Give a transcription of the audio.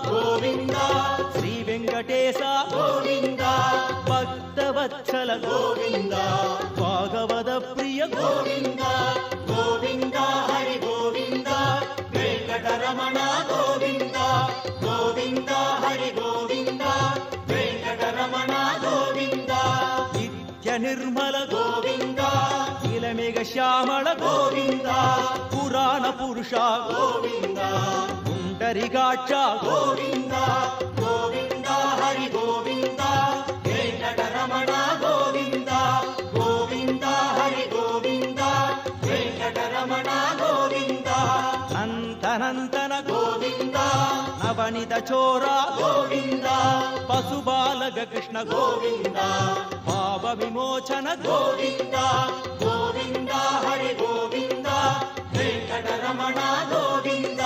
గోవింద శ్రీ వెంకటేశ గోవింద భక్తవత్సల గోవింద భాగవత ప్రియ గోవింద గోవింద హరి గోవింద వెంకటరమణ గోవింద గోవింద హరి గోవింద వెంకటరమణ గోవింద నిత్య నిర్మల గోవింద నీలమేఘ శ్యామళ గోవింద పురాణ పురుష గోవింద పుండరీకాక్ష గోవింద గోవింద హరి గోవింద వెంకటరమణ గోవింద గోవింద హరి గోవింద వెంకటరమణ గోవింద నంతనంతన గోవింద నవనిత చోర గోవింద పశుబాలక కృష్ణ గోవింద పాప విమోచన గోవింద గోవింద హరి గోవింద వెంకటరమణ గోవింద